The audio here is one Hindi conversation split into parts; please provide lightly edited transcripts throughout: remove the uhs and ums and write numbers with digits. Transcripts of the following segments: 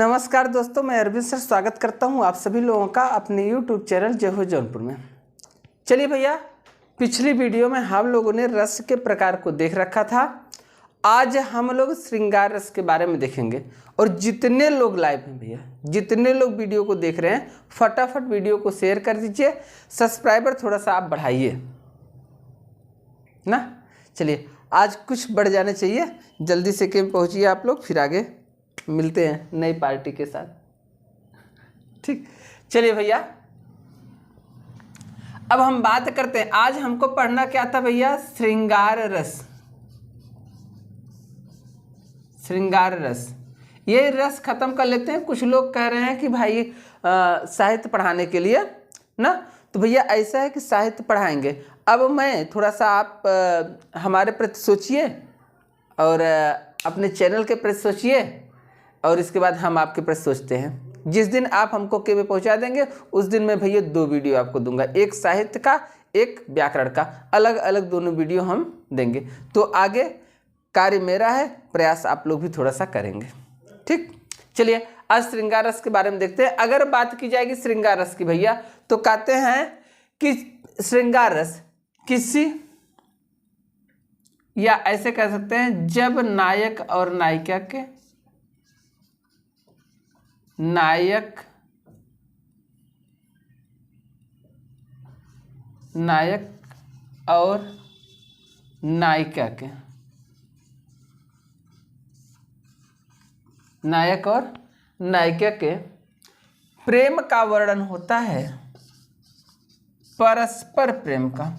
नमस्कार दोस्तों, मैं अरविंद सर स्वागत करता हूं आप सभी लोगों का अपने YouTube चैनल जय हो जौनपुर में। चलिए भैया, पिछली वीडियो में हम लोगों ने रस के प्रकार को देख रखा था। आज हम लोग श्रृंगार रस के बारे में देखेंगे। और जितने लोग लाइव हैं भैया, जितने लोग वीडियो को देख रहे हैं, फटाफट वीडियो को शेयर कर दीजिए। सब्सक्राइबर थोड़ा सा आप बढ़ाइए ना। चलिए, आज कुछ बढ़ जाने चाहिए। जल्दी से कैंप पहुँचिए आप लोग, फिर आगे मिलते हैं नई पार्टी के साथ। ठीक, चलिए भैया, अब हम बात करते हैं। आज हमको पढ़ना क्या था भैया? श्रृंगार रस। श्रृंगार रस, ये रस खत्म कर लेते हैं। कुछ लोग कह रहे हैं कि भाई साहित्य पढ़ाने के लिए ना, तो भैया ऐसा है कि साहित्य पढ़ाएंगे। अब मैं थोड़ा सा आप हमारे प्रति सोचिए और अपने चैनल के प्रति सोचिए, और इसके बाद हम आपके प्रति सोचते हैं। जिस दिन आप हमको के में पहुंचा देंगे उस दिन मैं भैया 2 वीडियो आपको दूंगा, एक साहित्य का, एक व्याकरण का। अलग अलग दोनों वीडियो हम देंगे। तो आगे कार्य मेरा है, प्रयास आप लोग भी थोड़ा सा करेंगे। ठीक, चलिए आज श्रृंगार रस के बारे में देखते हैं। अगर बात की जाएगी श्रृंगार रस की भैया, तो कहते हैं कि श्रृंगार रस किसी, या ऐसे कह सकते हैं, जब नायक और नायिका के, नायक और नायिका के, नायक और नायिका के प्रेम का वर्णन होता है, परस्पर प्रेम का।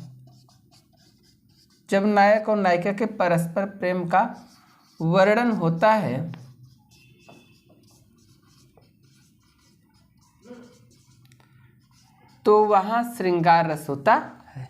जब नायक और नायिका के परस्पर प्रेम का वर्णन होता है, तो वहां श्रृंगार रस होता है।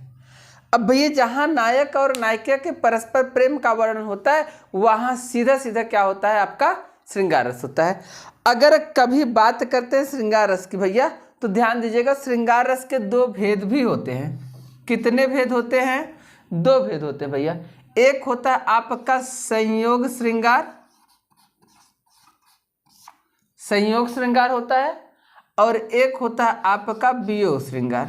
अब भैया, जहां नायक और नायिका के परस्पर प्रेम का वर्णन होता है, वहां सीधा सीधा क्या होता है? आपका श्रृंगार रस होता है। अगर कभी बात करते हैं श्रृंगार रस की भैया, तो ध्यान दीजिएगा, श्रृंगार रस के 2 भेद भी होते हैं। कितने भेद होते हैं? 2 भेद होते हैं भैया। एक होता है आपका संयोग श्रृंगार, संयोग श्रृंगार होता है, और एक होता है आपका वियोग श्रृंगार।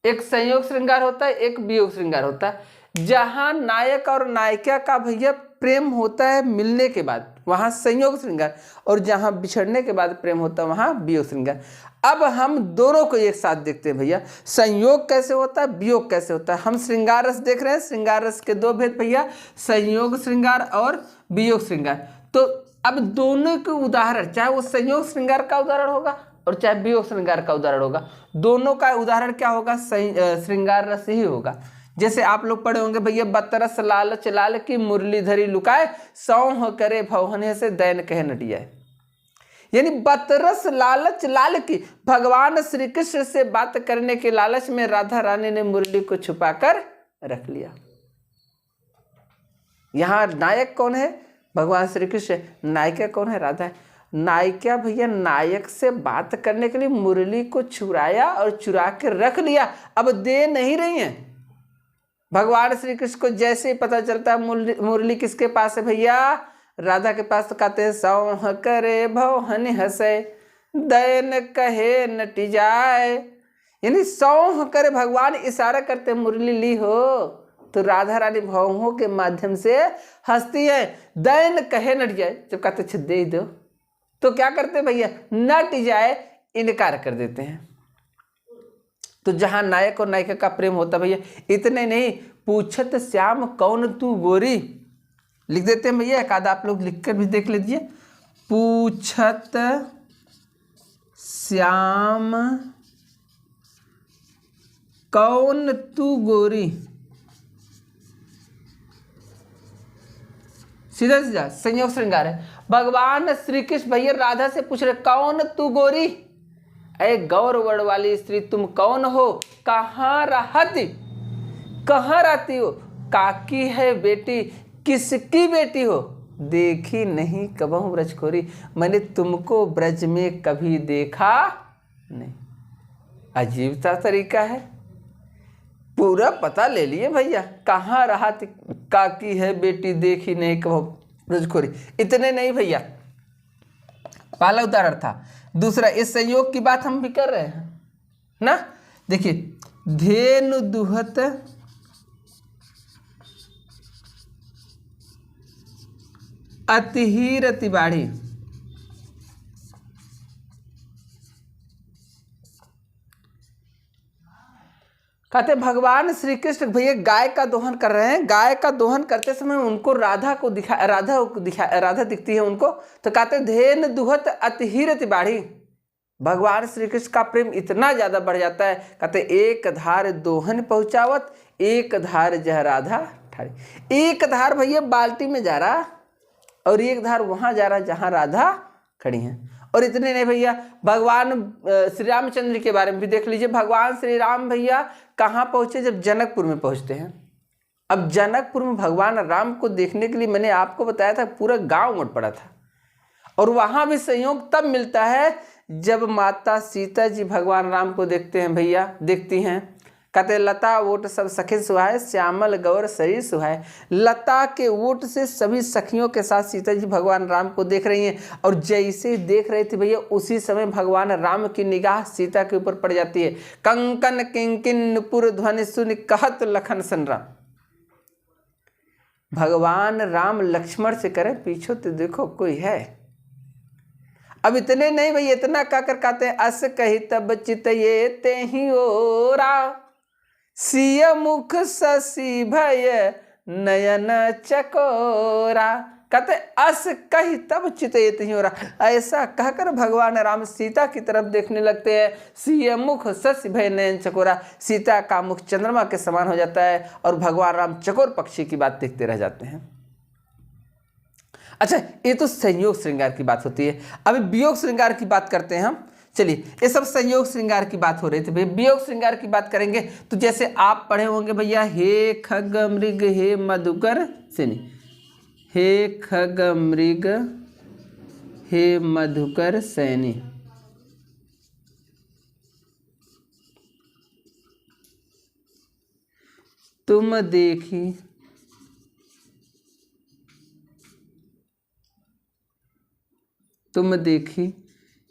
एक संयोग श्रृंगार होता है, एक वियोग श्रृंगार होता है। जहां नायक और नायिका का भैया प्रेम होता है मिलने के बाद, वहां संयोग श्रृंगार, और जहां बिछड़ने के बाद प्रेम होता है वहां वियोग श्रृंगार। अब हम दोनों को एक साथ देखते हैं भैया, संयोग कैसे होता है, वियोग कैसे होता है। हम श्रृंगार रस देख रहे हैं। श्रृंगार रस के 2 भेद भैया, संयोग श्रृंगार और वियोग श्रृंगार। तो अब दोनों के उदाहरण, चाहे वो संयोग श्रृंगार का उदाहरण होगा और चाहे वियोग श्रृंगार का उदाहरण होगा, दोनों का उदाहरण क्या होगा? श्रृंगार रस ही होगा। जैसे आप लोग पढ़े होंगे भैया, बतरस लालच लाल की मुरलीधरी लुकाए, सौंह करे भवहने से दैन कहे न डियाए। यानी बतरस लालच लाल की, भगवान श्री कृष्ण से बात करने के लालच में राधा रानी ने मुरली को छुपाकर रख लिया। यहां नायक कौन है? भगवान श्री कृष्ण। नायिका कौन है? राधा है। नायिका भैया नायक से बात करने के लिए मुरली को चुराया और चुरा के रख लिया, अब दे नहीं रही है। भगवान श्री कृष्ण को जैसे ही पता चलता है मुरली किसके पास है भैया? राधा के पास, तो कहते हैं सौंह करे भवहनि हंसे, दैन कहे नटी जाए। यानी सौंह करे, भगवान इशारा करते मुरली ली हो, तो राधा रानी भावों के माध्यम से हंसती है। दैन कहे नट जाए, जब कहते अच्छा दे दो, तो क्या करते भैया? नट जाए, इनकार कर देते हैं। तो जहां नायक और नायिका का प्रेम होता भैया, इतने नहीं, पूछत श्याम कौन तू गोरी, लिख देते हैं भैया। एक आधा आप लोग लिखकर भी देख लीजिए। पूछत श्याम कौन तू गोरी, सीधा सीधा संयोग श्रृंगार है। भगवान श्री कृष्ण भैया राधा से पूछ रहे, कौन तू गोरी, ऐ गौर वर्ण वाली स्त्री तुम कौन हो, कहाँ रहती, कहाँ रहती हो, काकी है बेटी, किसकी बेटी हो, देखी नहीं कबहू ब्रजखोरी, मैंने तुमको ब्रज में कभी देखा नहीं। अजीब सा तरीका है। पूरा पता ले लिए भैया, कहाँ रहा काकी है बेटी देखी नहीं कहो, ब्रजखोरी। इतने नहीं भैया, पहला उदाहरण था। दूसरा, इस संयोग की बात हम भी कर रहे हैं ना। देखिए, धेनु दुहत अतिहीर अतिबाड़ी। कहते भगवान श्री कृष्ण भैया गाय का दोहन कर रहे हैं। गाय का दोहन करते समय उनको राधा दिखती है उनको, तो कहते धेन दुहत अतिहीर अतिबाड़ी। भगवान श्री कृष्ण का प्रेम इतना ज्यादा बढ़ जाता है, कहते एक धार दोहन पहुंचावत, एक धार जह राधा ठाड़ी। एक धार भैया बाल्टी में जा रहा और एक धार वहां जा रहा जहां राधा खड़ी है। और इतने नहीं भैया, भगवान श्री रामचंद्र के बारे में भी देख लीजिए। भगवान श्री राम भैया कहाँ पहुंचे? जब जनकपुर में पहुंचते हैं। अब जनकपुर में भगवान राम को देखने के लिए मैंने आपको बताया था पूरा गांव उमड़ पड़ा था। और वहां भी संयोग तब मिलता है जब माता सीता जी भगवान राम को देखते हैं भैया, देखती हैं। कहते लता ओट सब सखी सुहाए, श्यामल गौर शरीर सुहाए। लता के ओट से सभी सखियों के साथ सीता जी भगवान राम को देख रही हैं। और जैसे देख रही थी भैया, उसी समय भगवान राम की निगाह सीता के ऊपर पड़ जाती है। कंकन किंकिन नुपुर ध्वनि सुन कहत लखन संराम। भगवान राम लक्ष्मण से करें पीछे तो देखो कोई है। अब इतने नहीं भैया, इतना कहकर कहते हैं अस कही तब चित ये ते ही ओरा, सिय मुख शशि भय नयन चकोरा। कहते अस कही तब चित ये ते ही ओरा। ऐसा कहकर भगवान राम सीता की तरफ देखने लगते हैं। सिय मुख शशि भय नयन चकोरा। सीता का मुख चंद्रमा के समान हो जाता है और भगवान राम चकोर पक्षी की बात देखते रह जाते हैं। अच्छा, ये तो संयोग श्रृंगार की बात होती है। अभी वियोग श्रृंगार की बात करते हैं हम। चलिए, ये सब संयोग श्रृंगार की बात हो रही थी भैया। वियोग श्रृंगार की बात करेंगे तो जैसे आप पढ़े होंगे भैया, हे खग मृग हे मधुकर सैनी। हे खग मृग हे मधुकर सैनी। तुम देखी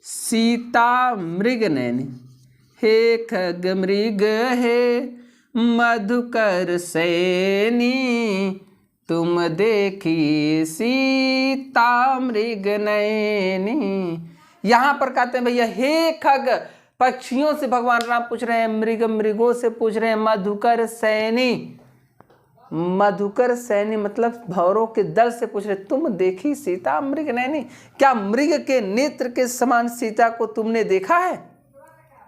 सीता मृग नैनी। हे खग मृग हे मधुकर सैनी, तुम देखी सीता मृग नैनी। यहां पर कहते हैं भैया हे खग, पक्षियों से भगवान राम पूछ रहे हैं, मृग मृगों से पूछ रहे हैं, मधुकर सैनी। मधुकर सैनी मतलब भौरों के दल से पूछ रहे, तुम देखी सीता मृग नैनी, क्या मृग के नेत्र के समान सीता को तुमने देखा है?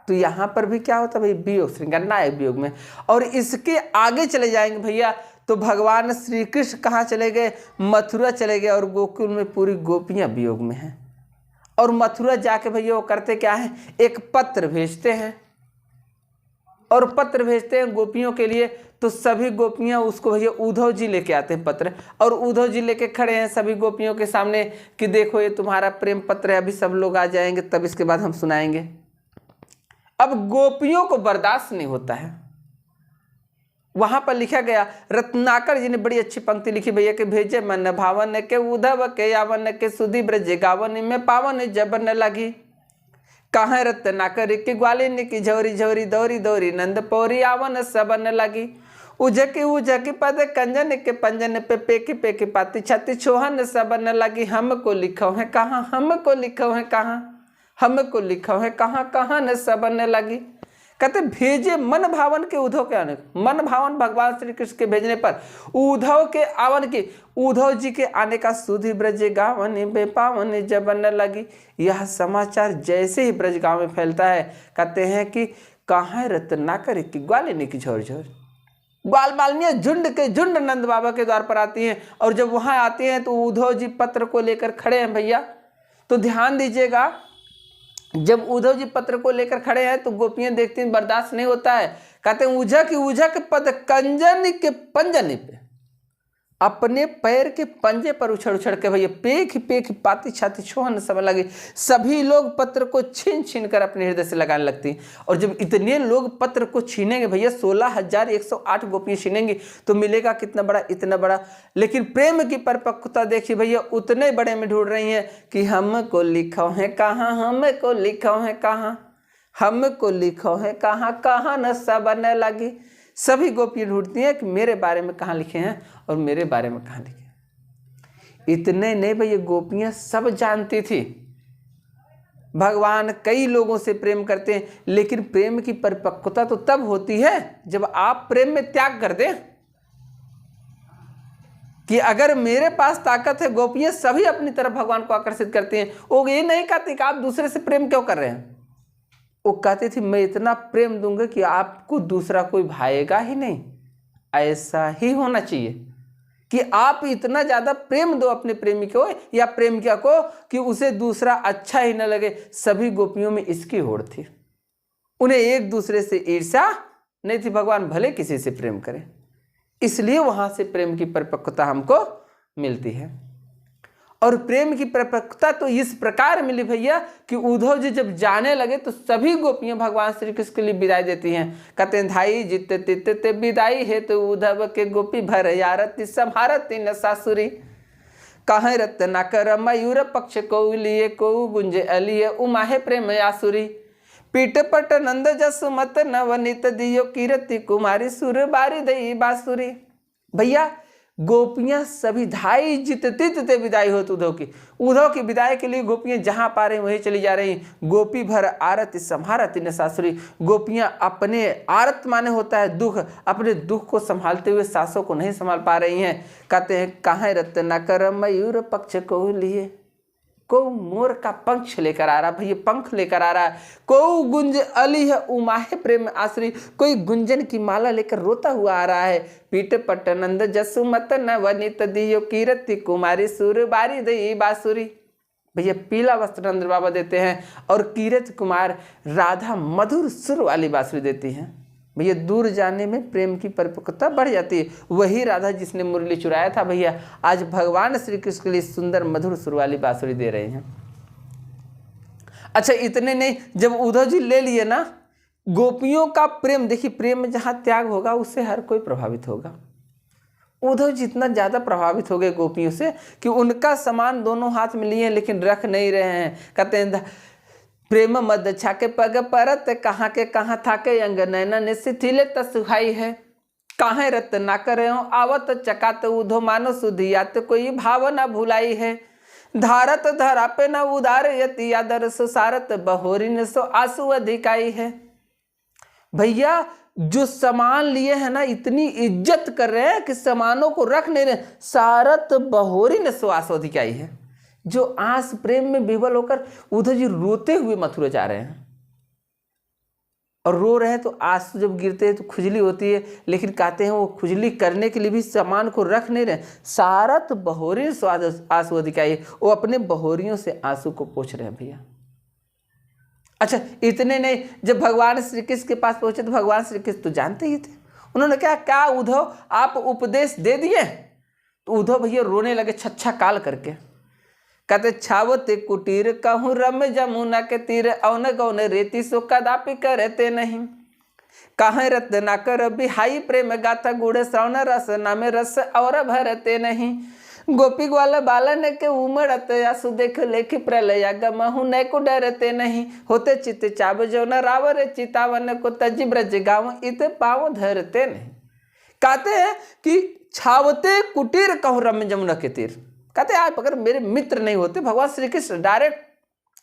तो यहां पर भी क्या होता भाई, वियोग श्रृंगार, नायक वियोग में। और इसके आगे चले जाएंगे भैया तो भगवान श्री कृष्ण कहाँ चले गए? मथुरा चले गए और गोकुल में पूरी गोपियां वियोग में हैं। और मथुरा जाके भैया वो करते क्या है, एक पत्र भेजते हैं। और पत्र भेजते हैं गोपियों के लिए, तो सभी गोपियां उसको भैया उद्धव जी लेके आते हैं पत्र। और उद्धव जी लेके खड़े हैं सभी गोपियों के सामने कि देखो ये तुम्हारा प्रेम पत्र है, अभी सब लोग आ जाएंगे तब इसके बाद हम सुनाएंगे। अब गोपियों को बर्दाश्त नहीं होता है। वहां पर लिखा गया, रत्नाकर जी ने बड़ी अच्छी पंक्ति लिखी भैया कि भेजे मन भावन के उद्धव के यावन के सुधी ब्रज गावन में पावन जब न लगी। कहाँ रत्नाकर के ग्वालिन की झोरी झोरी दौरी दौरी नंद पौरी आवन सबन लगी। उजकी पद कंजन के पंजन पे पेकी पाती छाती छोहन सबन लगी। हमको लिखो है कहाँ, हमको लिखो है कहाँ, हमको लिखो है कहाँ, कहाँ न सबन लगी। कहते भेजे मन भावन के उद्धव के आने, मन भावन भगवान श्री कृष्ण के भेजने पर उद्धव के आवन की, उद्धव जी के आने का सुधी ब्रज गावन बेपावन जब न लगी। यह समाचार जैसे ही ब्रज गांव में फैलता है, कहते हैं कि कहाँ रत्नाकर की ग्वालिनी की झोर झोर। ग्वाल बालिनियां झुंड के झुंड नंद बाबा के द्वार पर आती हैं। और जब वहां आती हैं तो उद्धव जी पत्र को लेकर खड़े हैं भैया। तो ध्यान दीजिएगा, जब उद्धव जी पत्र को लेकर खड़े हैं तो गोपियां देखती हैं, बर्दाश्त नहीं होता है। कहते हैं उझक पद कंजन के पंजन पे। अपने पैर के पंजे पर उछड़ उछड़ के भैया पेख पेख पाती छाती छोहन समय लगे। सभी लोग पत्र को छीन छीन कर अपने हृदय से लगाने लगती। और जब इतने लोग पत्र को छीनेंगे भैया, 16,108 गोपियां छीनेंगी तो मिलेगा कितना बड़ा, इतना बड़ा। लेकिन प्रेम की परिपक्वता देखिए भैया, उतने बड़े में ढूंढ रही है कि हमको लिखो है कहाँ, हमको लिखो है कहाँ, हमको लिखो है कहाँ, कहाँ नशा बनने लगी। सभी गोपियां ढूंढती हैं कि मेरे बारे में कहाँ लिखे हैं और मेरे बारे में कहाँ लिखे हैं। इतने नहीं भैया, गोपियां सब जानती थी भगवान कई लोगों से प्रेम करते हैं, लेकिन प्रेम की परिपक्वता तो तब होती है जब आप प्रेम में त्याग कर दें। कि अगर मेरे पास ताकत है, गोपियां सभी अपनी तरफ भगवान को आकर्षित करती हैं। वो ये नहीं कहती कि आप दूसरे से प्रेम क्यों कर रहे हैं, वो कहती थी मैं इतना प्रेम दूंगा कि आपको दूसरा कोई भाएगा ही नहीं। ऐसा ही होना चाहिए कि आप इतना ज़्यादा प्रेम दो अपने प्रेमी को या प्रेमिका को कि उसे दूसरा अच्छा ही न लगे। सभी गोपियों में इसकी होड़ थी, उन्हें एक दूसरे से ईर्ष्या नहीं थी। भगवान भले किसी से प्रेम करें, इसलिए वहां से प्रेम की परिपक्वता हमको मिलती है। और प्रेम की परिपक्वता तो इस प्रकार मिली भैया कि उद्धव जी जब जाने लगे तो सभी गोपियां भगवान श्री कृष्ण के लिए विदाई देती हैं। कहते हैं धाई जिते तिते विदाई है तो उद्धव के गोपी भर यारती संहारती न सासुरी। कहें रत्ना कर मयूर पक्ष को लिए को गुंजे अलिय उमाहे प्रेम आसुरी। पीठ पट नंद जसुमत नवनीत दियो कीरति कुमारी सुर बारी दई बासुरी। भैया गोपियां सभी धाई जितते विदाई होती उद्धव की विदाई के लिए गोपियां जहां पा रही वहीं चली जा रही। गोपी भर आरती संहारती न सासुरी। गोपियां अपने आरत माने होता है दुख, अपने दुख को संभालते हुए सासों को नहीं संभाल पा रही हैं। कहते हैं कहाँ रत्ना कर मयूर पक्ष को लिए, को मोर का पंख लेकर आ रहा भैया, पंख लेकर आ रहा है। को गुंज अली है उमाहे प्रेम आसुरी, कोई गुंजन की माला लेकर रोता हुआ आ रहा है। पीठ पट नंद जसुमत नवनीत दियो कीरति कुमारी सुर बारी दई बासुरी। भैया पीला वस्त्र नंद बाबा देते हैं और कीरत कुमार राधा मधुर सुर वाली बांसुरी देती हैं। भैया दूर जाने में प्रेम की परिपक्वता बढ़ जाती है। वही राधा जिसने मुरली चुराया था भैया आज भगवान श्री कृष्ण के लिए सुंदर मधुर सुर वाली बांसुरी दे रहे हैं। अच्छा इतने नहीं, जब उद्धव जी ले लिए ना, गोपियों का प्रेम देखिए, प्रेम में जहां त्याग होगा उससे हर कोई प्रभावित होगा। उद्धव जी इतना ज्यादा प्रभावित हो गए गोपियों से कि उनका सामान दोनों हाथ में लिए लेकिन रख नहीं रहे हैं। कहते हैं प्रेम मद छाके पग परत, कहाँ के कहाँ थाके अंग नैना ने शिथिले तसुहाई है। काहे रत ना करे आवत चकात उधो मानो सुधियात, कोई भाव न भुलाई है। धारत धरा पे न उदार यति आदर सुसारत, बहोरी ने सो आंसू अधिकाई है। भैया जो सामान लिए हैं ना, इतनी इज्जत कर रहे हैं कि सामानों को रख नहीं रहे। सारत बहोरी ने सो आंसू अधिकाई है। जो आस प्रेम में विवल होकर उद्धव जी रोते हुए मथुरा जा रहे हैं, और रो रहे हैं तो आंसू जब गिरते हैं तो खुजली होती है, लेकिन कहते हैं वो खुजली करने के लिए भी सामान को रख नहीं रहे। सारत बहोरी आंसू अधिकाई, वो अपने बहोरियों से आंसू को पोंछ रहे हैं भैया। अच्छा इतने नहीं, जब भगवान श्री कृष्ण के पास पहुंचे तो भगवान श्री कृष्ण तो जानते ही थे। उन्होंने कहा क्या उद्धव आप उपदेश दे दिए? तो उद्धव भैया रोने लगे छच्छा काल करके। कहते छावते कुटीर कहूँ रम जमुना के तीर, औन गौन रेती सो कदापि करते नहीं। कहाँ रत ना कर बिहाई प्रेम गाथा, गुड़ श्रवण रस नामे रस और भरते नहीं। गोपी ग्वाल बालन के उमड़त आंसू देख लेखी प्रलया गमहु न को डरते नहीं। होते चित चाब जो न रावर चितावन को तजी ब्रज गाँव इत पाँव धरते नहीं। कहते हैं कि छावते कुटीर कहूँ रम जमुना के तीर। कहते आप अगर मेरे मित्र नहीं होते, भगवान श्री कृष्ण डायरेक्ट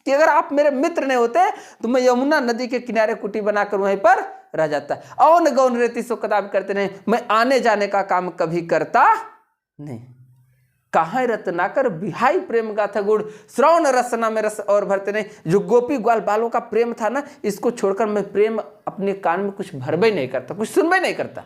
कि अगर आप मेरे मित्र नहीं होते तो मैं यमुना नदी के किनारे कुटी बनाकर वहीं पर रह जाता। औन गौन रेती सो कदापि करते नहीं, मैं आने जाने का काम कभी करता नहीं। कहाँ रत्नाकर बिहाई प्रेम गाथा, गुड़ श्रवण रसना में रस और भरते नहीं। जो गोपी ग्वाल बालों का प्रेम था ना, इसको छोड़कर मैं प्रेम अपने कान में कुछ भरबे नहीं करता, कुछ सुनबे नहीं करता।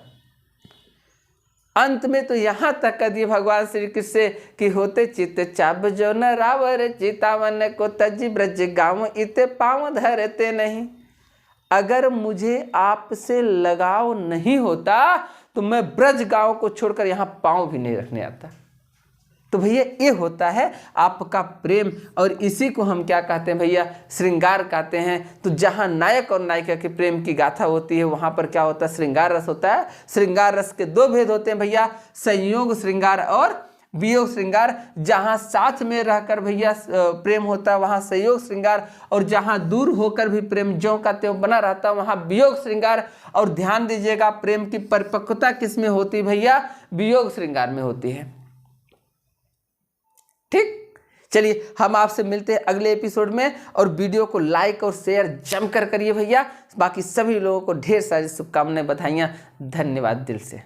अंत में तो यहाँ तक कह दिए भगवान श्री कृष्ण से कि होते चित्त चाब जो न रावर चितावन को तजी ब्रज गाँव इते पाँव धरते नहीं। अगर मुझे आपसे लगाव नहीं होता तो मैं ब्रज गांव को छोड़कर यहाँ पाँव भी नहीं रखने आता। तो भैया ये होता है आपका प्रेम, और इसी को हम क्या कहते हैं भैया, श्रृंगार कहते हैं। तो जहाँ नायक और नायिका के प्रेम की गाथा होती है वहाँ पर क्या होता है, श्रृंगार रस होता है। श्रृंगार रस के दो भेद होते हैं भैया, संयोग श्रृंगार और वियोग श्रृंगार। जहाँ साथ में रहकर भैया प्रेम होता है वहाँ संयोग श्रृंगार, और जहाँ दूर होकर भी प्रेम ज्यों का त्यों बना रहता है वहाँ वियोग श्रृंगार। और ध्यान दीजिएगा, प्रेम की परिपक्वता किस में होती है भैया, वियोग श्रृंगार में होती है। ठीक, चलिए हम आपसे मिलते हैं अगले एपिसोड में, और वीडियो को लाइक और शेयर जमकर करिए भैया। बाकी सभी लोगों को ढेर सारी शुभकामनाएं, बधाइयाँ, धन्यवाद दिल से।